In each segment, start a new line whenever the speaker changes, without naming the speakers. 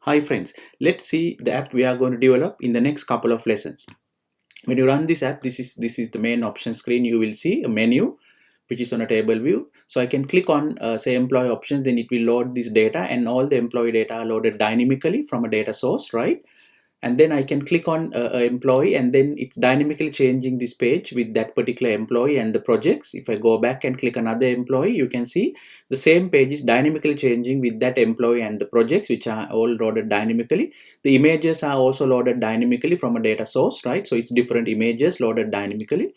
Hi friends, let's see the app we are going to develop in the next couple of lessons. When you run this app, this is the main option screen. You will see a menu which is on a table view. So I can click on say employee options, then it will load this data, and all the employee data are loaded dynamically from a data source, right? And then I can click on employee, and then it's dynamically changing this page with that particular employee and the projects. If I go back and click another employee, you can see the same page is dynamically changing with that employee and the projects, which are all loaded dynamically. The images are also loaded dynamically from a data source, right? So it's different images loaded dynamically.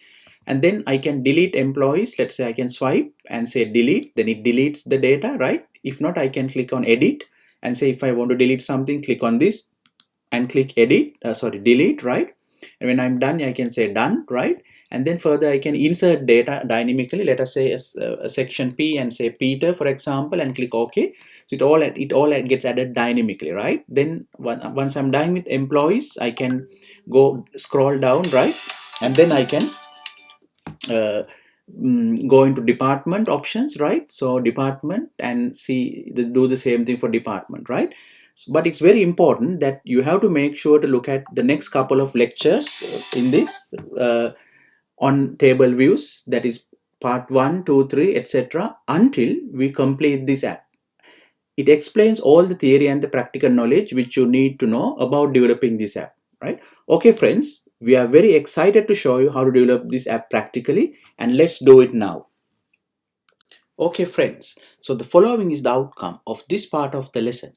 And then I can delete employees. Let's say I can swipe and say delete, then it deletes the data, right? If not, I can click on edit and say if I want to delete something, click on this and click delete, right? And when I'm done, I can say done, right? And then further I can insert data dynamically. Let us say a section P and say Peter, for example, and click OK. So it all gets added dynamically, right? Then once I'm done with employees, I can go scroll down, right? And then I can go into department options, right? So department, and do the same thing for department, right? But it's very important that you have to make sure to look at the next couple of lectures in this on table views, that is part 1, 2, 3, etc., until we complete this app. It explains all the theory and the practical knowledge which you need to know about developing this app, right? Okay friends, we are very excited to show you how to develop this app practically, and let's do it now. Okay friends, so the following is the outcome of this part of the lesson.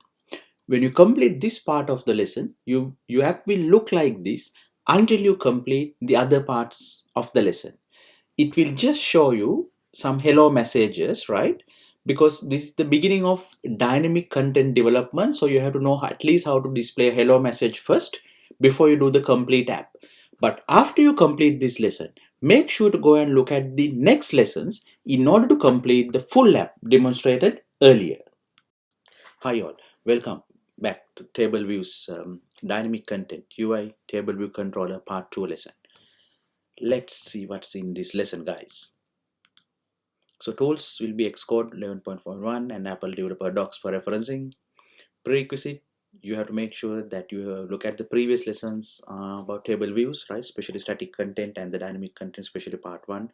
When you complete this part of the lesson, your app will look like this until you complete the other parts of the lesson. It will just show you some hello messages, right? Because this is the beginning of dynamic content development, so you have to know at least how to display a hello message first before you do the complete app. But after you complete this lesson, make sure to go and look at the next lessons in order to complete the full app demonstrated earlier. Hi all, welcome back to Table Views Dynamic Content UI Table View Controller Part 2 lesson. Let's see what's in this lesson, guys. So tools will be Xcode 11.41 and Apple Developer Docs for referencing. Prerequisite, you have to make sure that you look at the previous lessons about table views, right? Especially static content and the dynamic content, especially part 1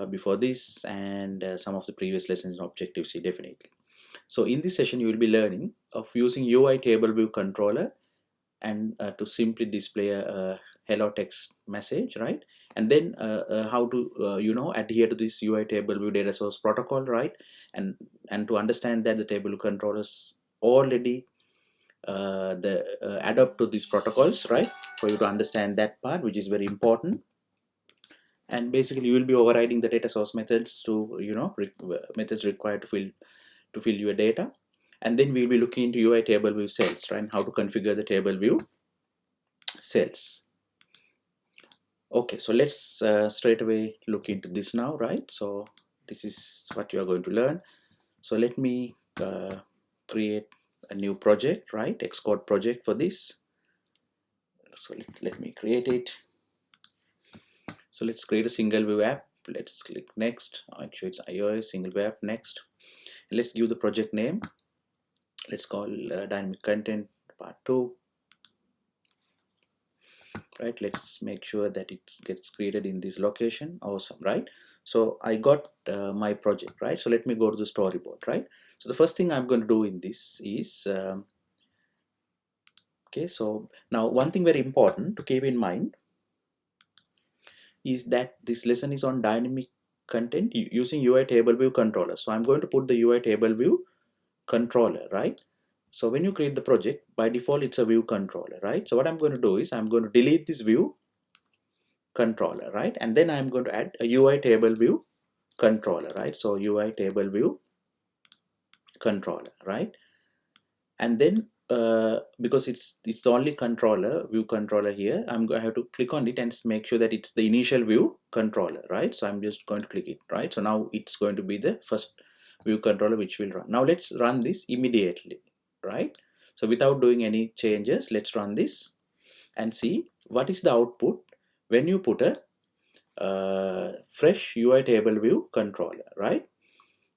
before this, and some of the previous lessons in Objective-C definitely. So in this session, you will be learning of using UITableViewController and to simply display a hello text message, right? And then how to adhere to this UITableView data source protocol, right? And to understand that the table controllers already adapt to these protocols, right? For you to understand that part, which is very important. And basically you will be overriding the data source methods to methods required to fill your data. And then we'll be looking into UI table view cells, right? And how to configure the table view cells. Okay, so let's straight away look into this now, right? So this is what you are going to learn. So let me create a new project, right? Xcode project for this. So let me create it. So let's create a single view app. Let's click next. Actually, it's iOS single view app. Next, let's give the project name. Let's call dynamic content part 2. Right, let's make sure that it gets created in this location. Awesome, right? So I got my project, right? So let me go to the storyboard, right? So the first thing I'm going to do in this is okay, so now one thing very important to keep in mind is that this lesson is on dynamic content using UI table view controller. So I'm going to put the UI table view controller, right? So when you create the project, by default it's a view controller, right? So what I'm going to do is I'm going to delete this view controller, right? And then I'm going to add a UI table view controller, right? So UI table view controller, right? And then because it's the only controller, view controller here, I'm going to have to click on it and make sure that it's the initial view controller, right? So I'm just going to click it, right? So now it's going to be the first view controller which will run. Now let's run this immediately, right? So without doing any changes, let's run this and see what is the output when you put a fresh UI table view controller, right?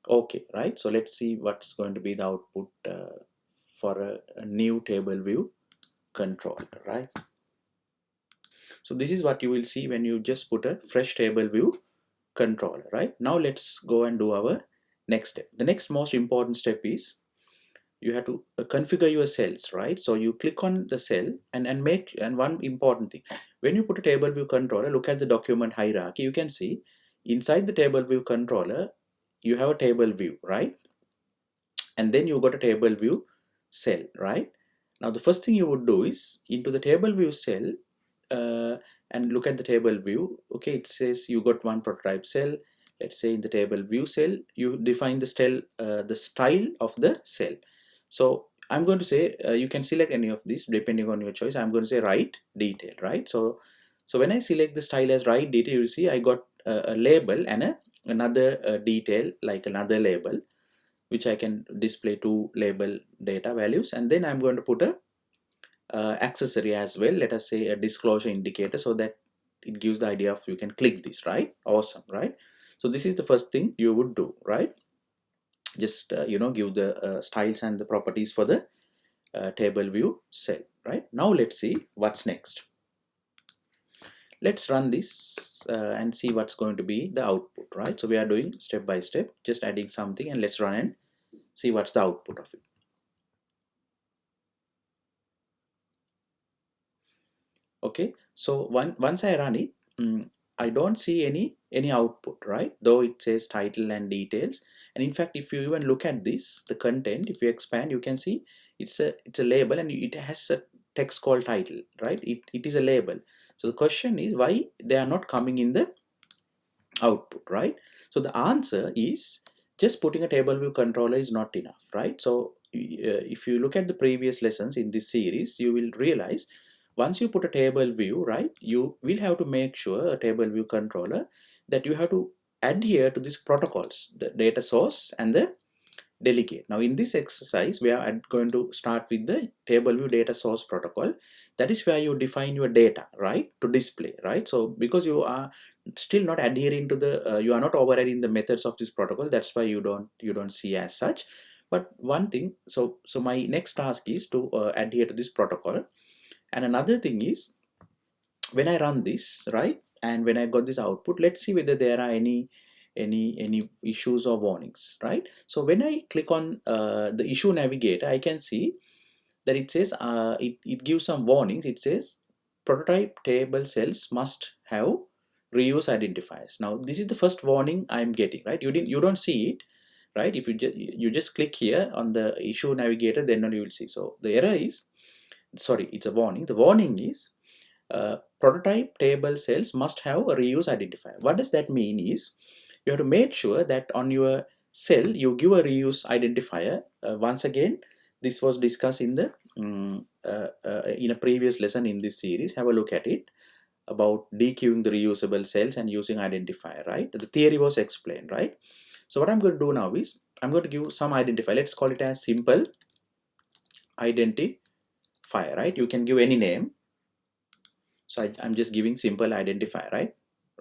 Okay, right? So let's see what's going to be the output for a new table view controller, right? So this is what you will see when you just put a fresh table view controller, right? Now let's go and do our next step. The next most important step is you have to configure your cells, right? So you click on the cell and one important thing, when you put a table view controller, look at the document hierarchy. You can see inside the table view controller you have a table view, right? And then you got a table view cell, right? Now the first thing you would do is into the table view cell, uh, and look at the table view. Okay, it says you got one prototype cell. Let's say in the table view cell you define the style of the cell. So I'm going to say you can select any of these depending on your choice. I'm going to say write detail, right? So when I select the style as write detail, you see I got a label and another detail like another label, which I can display two label data values, and then I'm going to put a accessory as well. Let us say a disclosure indicator, so that it gives the idea of you can click this, right? Awesome, right? So this is the first thing you would do, right? Just give the styles and the properties for the table view cell, right? Now let's see what's next. Let's run this and see what's going to be the output, right? So we are doing step by step, just adding something, and let's run and see what's the output of it. Okay, so once I run it, I don't see any output, right? Though it says title and details. And in fact, if you even look at this, the content, if you expand, you can see it's a label and it has a text called title, right? It is a label. So the question is why they are not coming in the output, right? So the answer is just putting a table view controller is not enough, right? So if you look at the previous lessons in this series, you will realize once you put a table view, right, you will have to make sure a table view controller that you have to adhere to these protocols, the data source and the delegate. Now in this exercise we are going to start with the table view data source protocol. That is where you define your data, right, to display, right? So because you are still not adhering to the you are not overriding the methods of this protocol, that's why you don't see as such. But one thing, so my next task is to adhere to this protocol. And another thing is when I run this, right, and when I got this output, let's see whether there are any issues or warnings, right? So when I click on the issue navigator, I can see that it says it gives some warnings. It says prototype table cells must have reuse identifiers. Now this is the first warning I'm getting, right? You don't see it, right? If you just click here on the issue navigator, then only you will see. So the error is, sorry, it's a warning. The warning is prototype table cells must have a reuse identifier. What does that mean is you have to make sure that on your cell you give a reuse identifier. Once again, this was discussed in the in a previous lesson in this series. Have a look at it about dequeuing the reusable cells and using identifier, right? The theory was explained, right? So what I'm going to do now is I'm going to give some identifier. Let's call it as simple identifier, right? You can give any name. So I'm just giving simple identifier,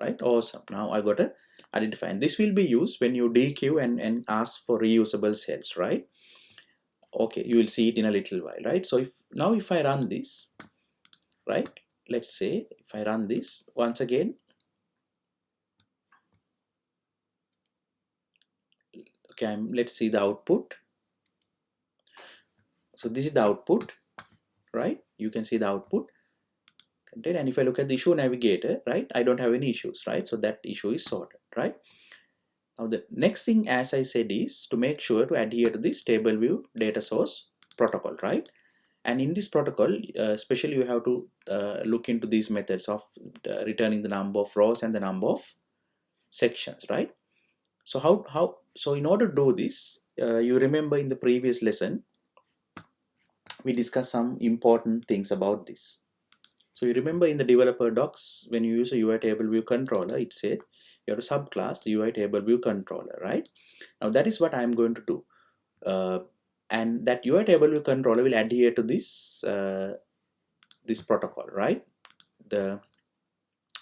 right? Awesome. Now I got a identifier, and this will be used when you dequeue and ask for reusable cells, right? Okay, you will see it in a little while, right? So if I run this, right, let's say if I run this once again, okay, let's see the output. So this is the output, right? You can see the output content, and if I look at the issue navigator, right, I don't have any issues, right? So that issue is sorted, right? Now the next thing, as I said, is to make sure to adhere to this table view data source protocol, right? And in this protocol, especially you have to look into these methods of returning the number of rows and the number of sections, right? So so in order to do this, you remember in the previous lesson we discussed some important things about this. So you remember in the developer docs, when you use a UITableViewController, it said you have a subclass, the UITableViewController, right? Now that is what I'm going to do. And that UITableViewController will adhere to this protocol, right? The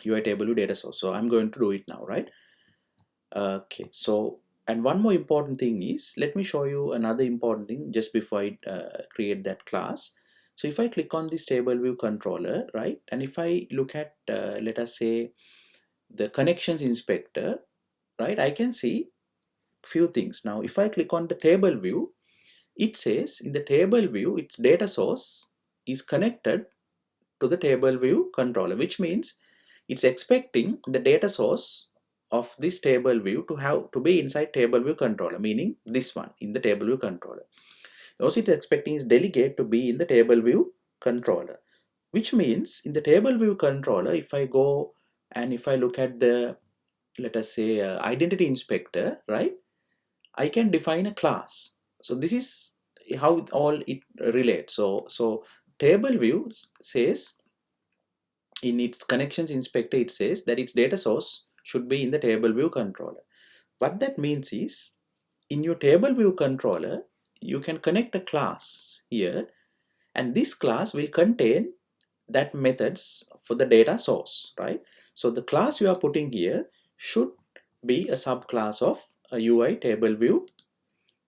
UITableView data source. So I'm going to do it now, right? Okay, so And one more important thing is, let me show you another important thing just before I create that class. So if I click on this table view controller, right, and if I look at, let us say, the connections inspector, right, I can see few things. Now, if I click on the table view, it says in the table view, its data source is connected to the table view controller, which means it's expecting the data source of this table view to have to be inside table view controller, meaning this one in the table view controller. Also, it's expecting its delegate to be in the table view controller, which means in the table view controller, if I go and if I look at the, let us say, identity inspector, right, I can define a class. So this is how all it relates. So table view says in its connections inspector, it says that its data source should be in the table view controller. What that means is, in your table view controller, you can connect a class here, and this class will contain that methods for the data source, right? So the class you are putting here should be a subclass of a UI table view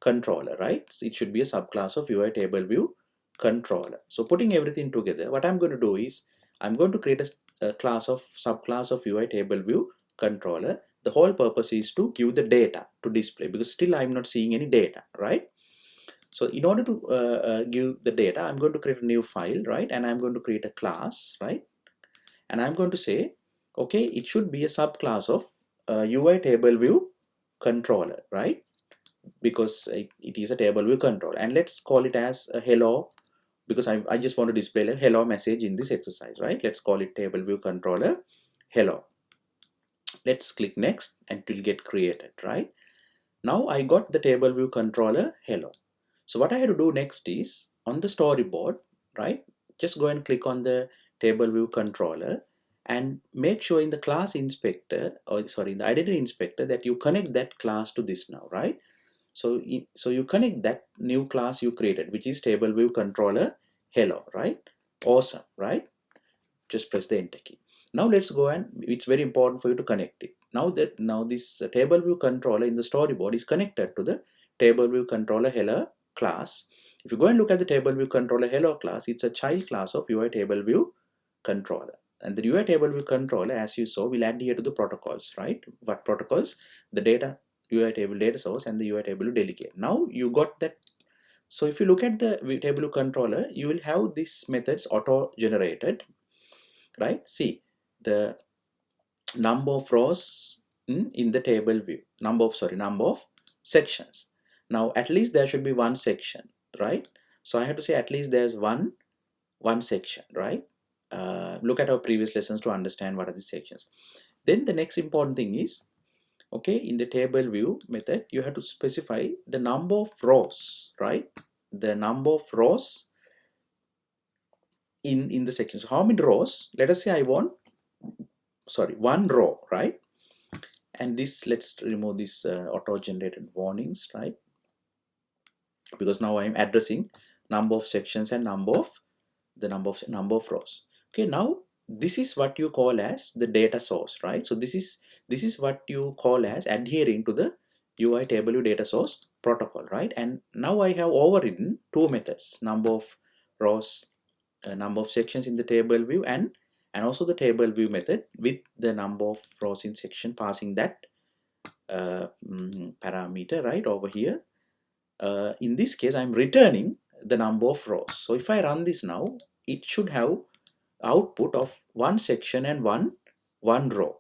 controller, right? So it should be a subclass of UI table view controller. So putting everything together, what I'm going to do is I'm going to create a class of subclass of UI table view controller. The whole purpose is to give the data to display, because still I'm not seeing any data, right? So in order to give the data, I'm going to create a new file, right? And I'm going to create a class, right? And I'm going to say, okay, it should be a subclass of UI table view controller, right? Because it is a table view controller, and let's call it as a hello, because I just want to display a hello message in this exercise, right? Let's call it table view controller hello. Let's click next and it will get created, right? Now I got the table view controller hello. So what I have to do next is, on the storyboard, right, just go and click on the table view controller and make sure in the class inspector, or sorry, in the identity inspector, that you connect that class to this now, right? So you connect that new class you created, which is table view controller hello, right? Awesome, right? Just press the enter key. Now let's go, and it's very important for you to connect it. Now this table view controller in the storyboard is connected to the table view controller hello class. If you go and look at the table view controller hello class, it's a child class of UI table view controller. And the UI table view controller, as you saw, will adhere to the protocols, right? What protocols? The data UI table data source and the UI table delegate. Now you got that. So if you look at the table controller, you will have these methods auto generated, right? See the number of rows in the table view, number of sections. Now at least there should be one section, right? So I have to say at least there's one section, right? Look at our previous lessons to understand what are the sections. Then the next important thing is, okay, in the table view method, you have to specify the number of rows, right? The number of rows in the section. So how many rows? Let us say I want, one row, right? And this, let's remove this auto-generated warnings, right? Because now I'm addressing number of sections and number of rows. Okay, now this is what you call as the data source, right? So this is what you call as adhering to the UI table view data source protocol, right? And now I have overridden two methods: number of rows, number of sections in the table view, and also the table view method with the number of rows in section, passing that parameter right over here. In this case, I'm returning the number of rows. So if I run this now, it should have output of one section and one row.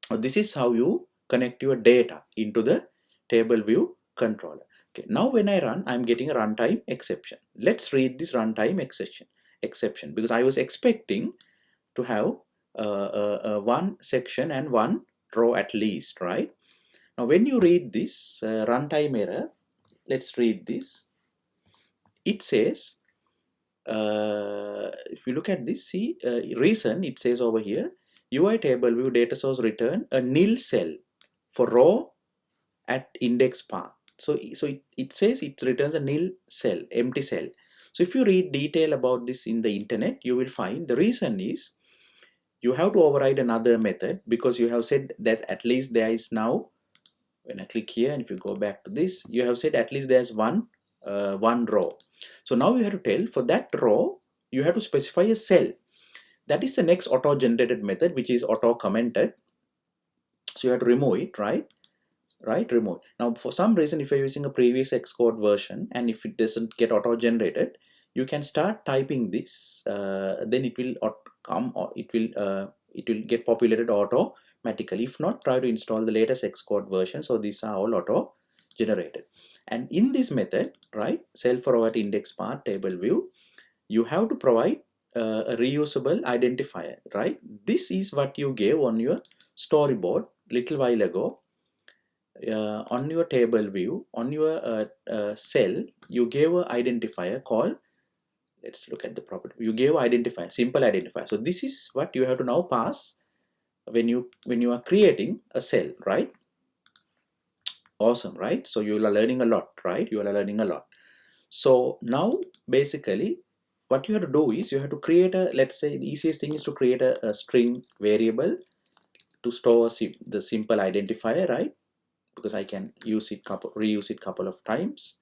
This is how you connect your data into the table view controller. Okay, now when I run, I'm getting a runtime exception. Let's read this runtime exception, because I was expecting to have one section and one row at least, right? Now when you read this runtime error, let's read this. It says, if you look at this, see, reason, it says over here, UI table view data source return a nil cell for row at index path. So it says it returns a nil cell, empty cell. So if you read detail about this in the internet, you will find the reason is you have to override another method, because you have said that at least there is now when I click here, and if you go back to this, you have said at least there's one row. So now you have to tell for that row, you have to specify a cell. That is the next auto generated method, which is auto commented. So you have to remove it, right? Remove. Now for some reason, if you're using a previous Xcode version and if it doesn't get auto generated, you can start typing this, then it will come, or it will get populated automatically. If not, try to install the latest Xcode version. So these are all auto generated. And in this method, right, cell forward index path table view, you have to provide a reusable identifier, right? This is what you gave on your storyboard little while ago. On your table view, on your cell, you gave an identifier called, let's look at the property. You gave identifier, simple identifier. So this is what you have to now pass when you are creating a cell, right? Awesome, right? So you are learning a lot, right? You are learning a lot. So now basically what you have to do is you have to create a, let's say the easiest thing is to create a string variable to store the simple identifier, right? Because I can use it reuse it couple of times,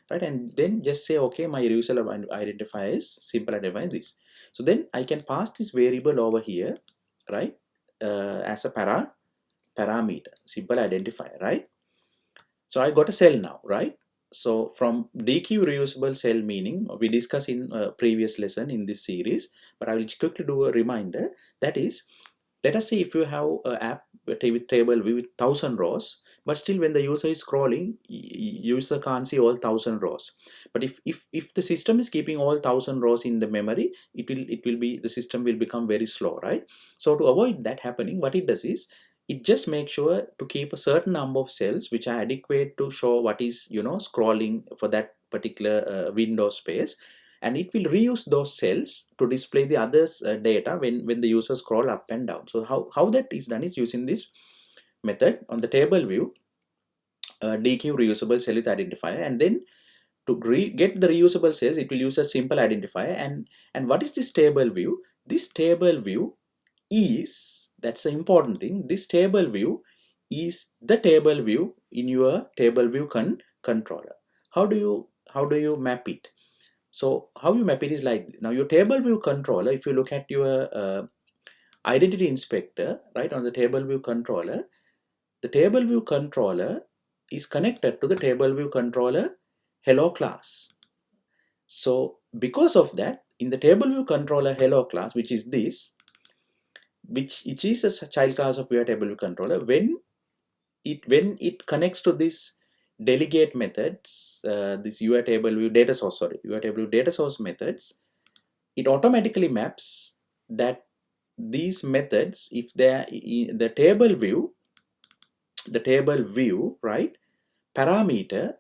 right? And then just say, okay, my reusable identifier is simple identifier this. So then I can pass this variable over here, right? As a parameter, simple identifier, right? So I got a cell now, right? So from DQ reusable cell meaning we discussed in a previous lesson in this series, but I will quickly do a reminder. That is, let us say if you have an app with table view with 1000 rows, but still when the user is scrolling, user can't see all 1000 rows. But if the system is keeping all 1000 rows in the memory, the system will become very slow, right? So to avoid that happening, what it does is it just makes sure to keep a certain number of cells which are adequate to show what is scrolling for that particular window space, and it will reuse those cells to display the others data when the user scroll up and down. So how that is done is using this method on the table view, DQ reusable cell with identifier, and then to get the reusable cells it will use a simple identifier. And what is this table view? This table view is, that's the important thing, this table view is the table view in your table view controller. How do you map it? So how you map it is like, now your table view controller, if you look at your identity inspector, right, on the table view controller, the table view controller is connected to the table view controller hello class. So because of that, in the table view controller hello class, which is this, which it is a child class of your table view controller, when it connects to this delegate methods, this UITableView data source, UITableView data source methods, it automatically maps that these methods, if they are in the table view, right, parameter,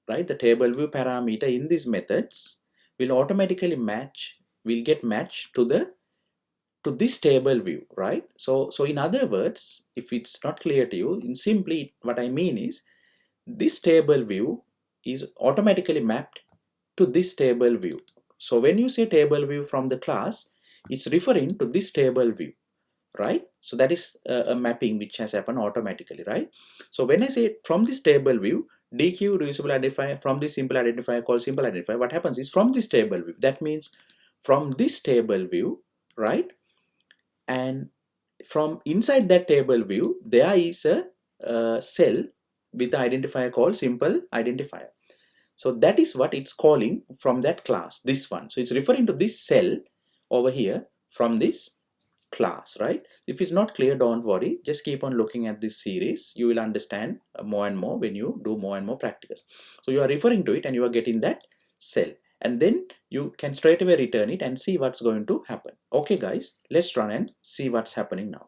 right, the table view parameter in these methods will automatically will get matched to this table view, right? So in other words, if it's not clear to you, in simply what I mean is this table view is automatically mapped to this table view. So when you say table view from the class, it's referring to this table view, right? So that is a mapping which has happened automatically, right? So when I say from this table view, DQ reusable identifier from this simple identifier called simple identifier, what happens is from this table view, that means from this table view, right? And from inside that table view, there is a cell with the identifier called simple identifier. So that is what it's calling from that class, this one. So it's referring to this cell over here from this class, right? If it's not clear, don't worry. Just keep on looking at this series. You will understand more and more when you do more and more practicals. So you are referring to it and you are getting that cell. And then you can straight away return it and see what's going to happen. Okay guys, let's run and see what's happening now.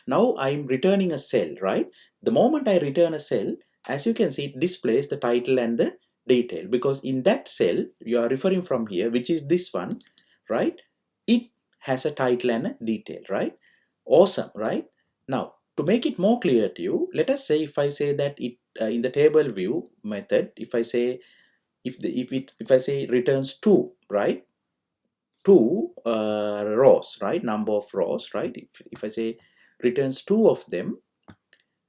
Now I'm returning a cell, right? The moment I return a cell, as you can see, it displays the title and the detail, because in that cell you are referring from here, which is this one, right? It has a title and a detail, right? Awesome, right? Now to make it more clear to you, let us say if I say that it in the table view method, if I say if I say returns 2, right? 2 rows, right? Number of rows, right? If I say returns 2 of them,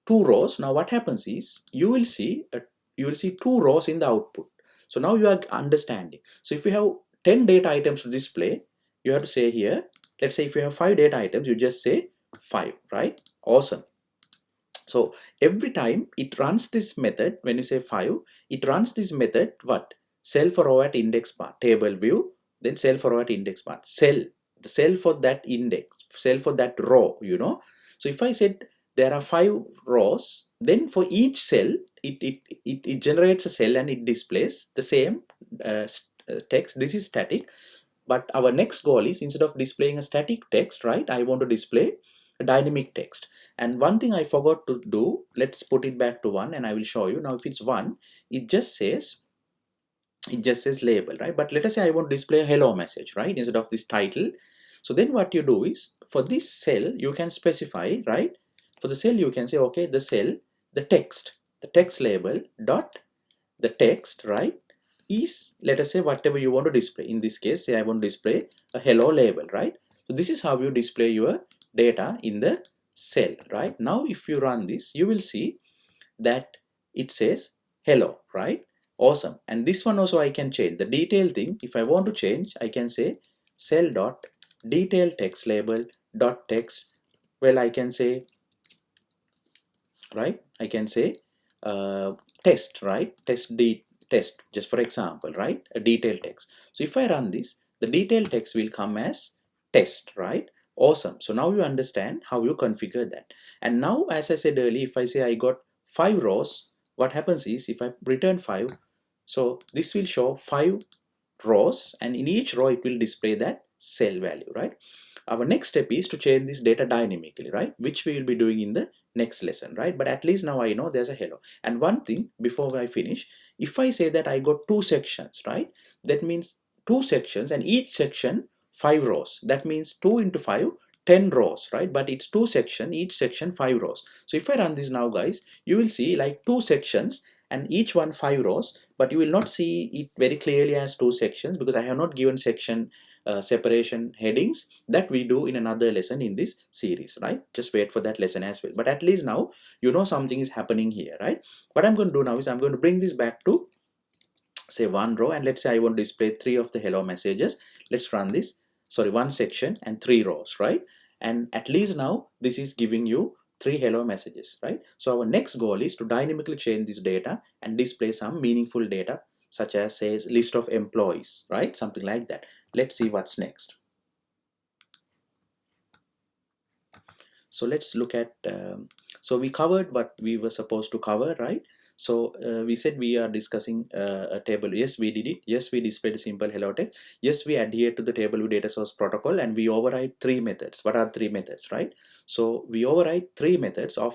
two rows. Now what happens is you will see two rows in the output. So now you are understanding. So if you have 10 data items to display, you have to say here, let's say if you have 5 data items, you just say 5, right? Awesome. So every time it runs this method, when you say 5, it runs this method, what? Cell for row at index bar, table view, then cell for row at index bar, the cell for that index, cell for that row, you know. So if I said there are 5 rows, then for each cell, it generates a cell and it displays the same text. This is static. But our next goal is, instead of displaying a static text, right, I want to display a dynamic text. And one thing I forgot to do, let's put it back to 1 and I will show you. Now if it's 1, it just says label, right? But let us say I want to display a hello message, right, instead of this title. So then what you do is, for this cell you can specify, right, for the cell you can say, okay, the cell, the text label dot the text, right, is, let us say, whatever you want to display. In this case, say I want to display a hello label, right? So this is how you display your data in the cell, right? Now if you run this, you will see that it says hello, right? Awesome. And this one also I can change the detail thing. If I want to change, I can say cell dot detail text label dot text. Well, I can say, right, I can say test, right, test, just for example, right, a detail text. So if I run this, the detail text will come as test, right? Awesome. So now you understand how you configure that. And now, as I said earlier, if I say I got 5 rows, what happens is, if I return 5, so this will show 5 rows, and in each row it will display that cell value, right? Our next step is to change this data dynamically, right, which we will be doing in the next lesson, right? But at least now I know there's a hello. And one thing before I finish, if I say that I got 2 sections, right, that means 2 sections, and each section 5 rows. That means 2 into 5, 10 rows, right? But it's 2 sections, each section 5 rows. So if I run this now, guys, you will see like 2 sections and each one 5 rows, but you will not see it very clearly as 2 sections, because I have not given section separation headings. That we do in another lesson in this series, right? Just wait for that lesson as well. But at least now you know something is happening here, right? What I'm going to do now is I'm going to bring this back to, say, 1 row, and let's say I want to display 3 of the hello messages. Let's run this. Sorry, 1 section and 3 rows, right? And at least now this is giving you 3 hello messages, right? So our next goal is to dynamically change this data and display some meaningful data, such as, say, list of employees, right? Something like that. Let's see what's next. So let's look at, so we covered what we were supposed to cover, right? So we said we are discussing a table. Yes, we did it. Yes, we displayed a simple hello text. Yes, we adhere to the table view data source protocol, and we override 3 methods. What are 3 methods, right? So we override 3 methods of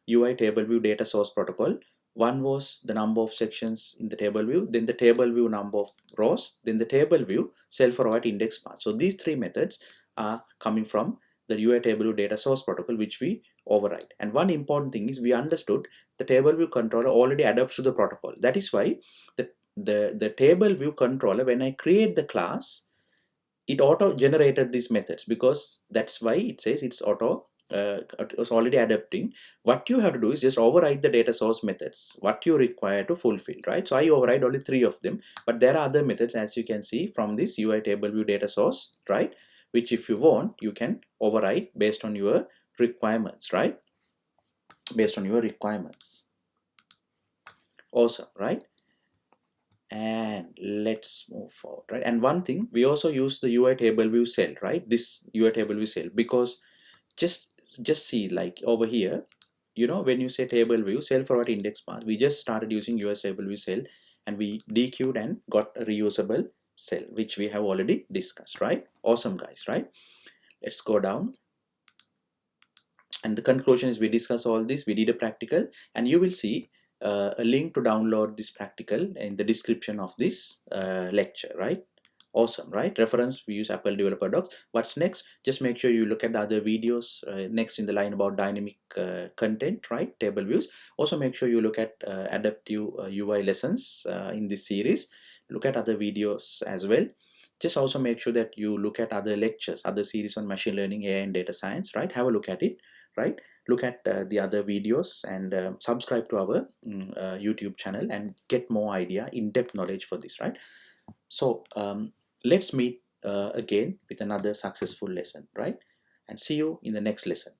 UITableView data source protocol. One was the number of sections in the table view, then the table view number of rows, then the table view cell for row at index path. So these 3 methods are coming from the UITableView data source protocol, which we override. And one important thing is, we understood the table view controller already adapts to the protocol. That is why the table view controller, when I create the class, it auto generated these methods, because that's why it says it's already adapting. What you have to do is just override the data source methods, what you require to fulfill, right? So I override only 3 of them, but there are other methods, as you can see from this UITableView data source, right, which if you want, you can override based on your requirements, right? Based on your requirements. Awesome, right? And let's move forward, right? And one thing, we also use the UITableView cell, right? This UITableView cell, because just see, like over here, you know, when you say table view cell for what index path, we just started using UITableView cell, and we dequeued and got a reusable cell, which we have already discussed, right? Awesome, guys, right? Let's go down. And the conclusion is, we discuss all this, we did a practical, and you will see a link to download this practical in the description of this lecture, right? Awesome, right? Reference, we use Apple Developer Docs. What's next? Just make sure you look at the other videos next in the line about dynamic content, right? Table views. Also make sure you look at adaptive UI lessons in this series. Look at other videos as well. Just also make sure that you look at other lectures, other series on machine learning, AI, and data science, right? Have a look at it, right? look at the other videos and subscribe to our YouTube channel and get more idea, in-depth knowledge for this, right? So let's meet again with another successful lesson, right? And see you in the next lesson.